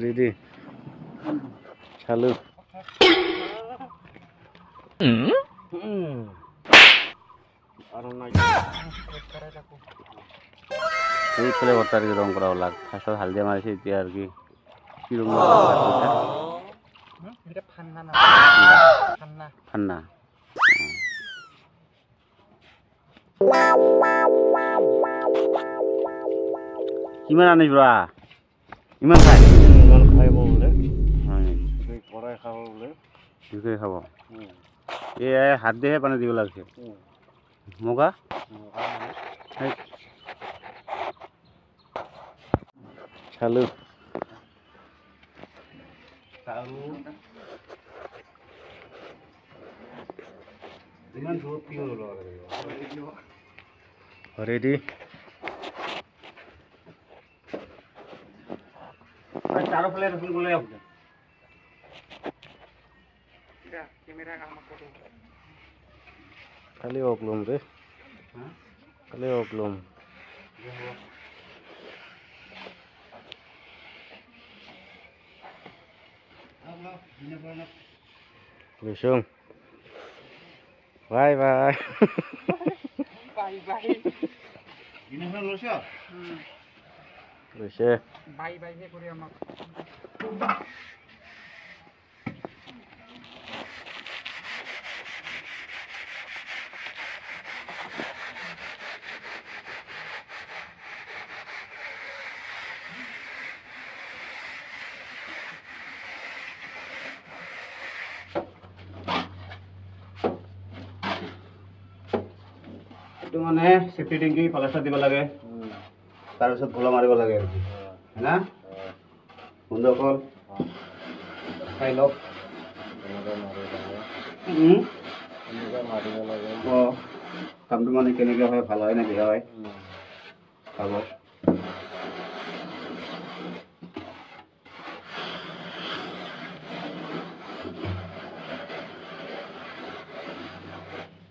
Ready চালু এইফালে বৰ্তাৰ ৰং কৰা লাগ ফাৰ্ষ্টত হালধীয়া মাৰিছে এতিয়া আৰু কি ৰং ফান্না কিমান আনিবা ইমান খাব বোলে কৰাই খাব বোলে দুই খাব এই হাত দিহে পানী দিব লাগিছে মুগা চালু রেডি চারোফালে রসুন গুলো খালি অকলম রে খালি অকলম Besung. Bye bye. Bye bye. Ini kan Rusya. Rusya. Bye bye he kore amak. মানে সেফটি ট্যাঙ্কি প্লাস্টার দিব লাগে তার পিছত ঘোলা মারিব লাগে আর কি না বন্ধুসকল চাই লওক কামটো মানে কেনেকৈ হয় ভাল হয় নে বেয়া হয় চাব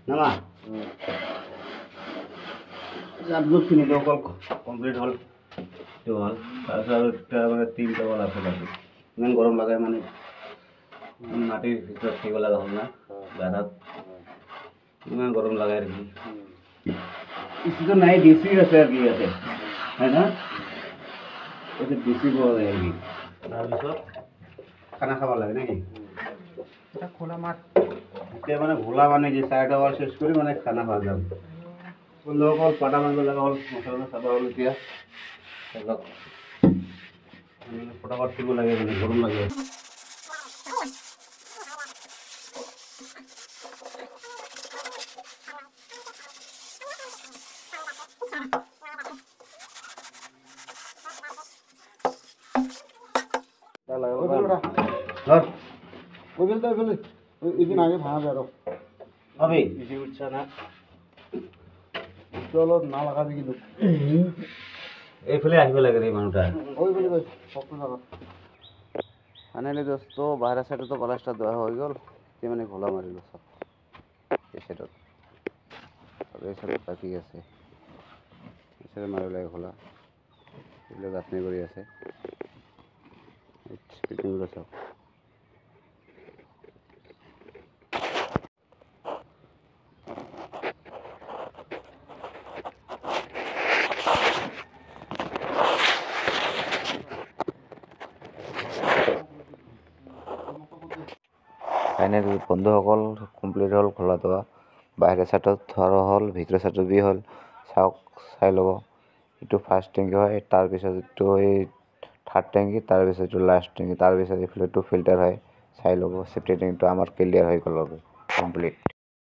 নামা আপলোড খিনি অকল কমপ্লিট হল হল তাৰপিছত মানে 3টা বল আছে বাকি ইমান গৰম লাগে মানে মাটিৰ ভিতৰত থাকিব লগা হ'ল না গাড়াত ইমান গৰম লাগে আর কি কিছু নাই ডিসি আছে আর কি ইয়াতে হয় না এতে ডিসি পাওয়া যায় আর কি তাৰপিছত খানা খাব লাগে নাকি এটা খোলা মাঠ এতিয়া মানে ভোলা মানে কি 4টা বল শেষ কৰি মানে খানা খাওয়া যাম বন্ধুসকল পাটা মাৰিব লগা হ'ল মছলা চাবা হ'ল এতিয়া ফটাফট কৰিব লাগে মানে গৰম লাগে এদিন আগে ভাঙা বেরো হবে বেশি উঠছে না চলো না লাগাবি কিন্তু এইফালে আহিব লাগে রে মানুহটা ওই বলি কই শক্ত জায়গা ফাইনালি দোস্ত বাইরে সাইডে তো প্লাস্টার দেওয়া হয়ে গেল তে মানে ঘোলা মারিল সব এই সাইডত তবে এই সাইডত বাকি আছে এই সাইডে মারিব লাগে ঘোলা এগুলো গাঁথনি করে আছে ফিটিংগুলো সব ফাইনেল বন্ধুসকল কমপ্লিট হল খোলা দেওয়া বাহিৰৰ চাইডত ধৰা হ'ল ভিতৰৰ চাইডত বি হ'ল চাওক চাই ল'ব এইটো ফাৰ্ষ্ট টেংকি হয় তাৰপিছত এইটো এই থাৰ্ড টেংকি তাৰপিছত এইটো লাষ্ট টেংকি তাৰপিছত এইফালে এইটো ফিল্টাৰ হয় চাই ল'ব চেফটি টেংকিটো আমাৰ ক্লিয়াৰ হৈ গ'ল কমপ্লিট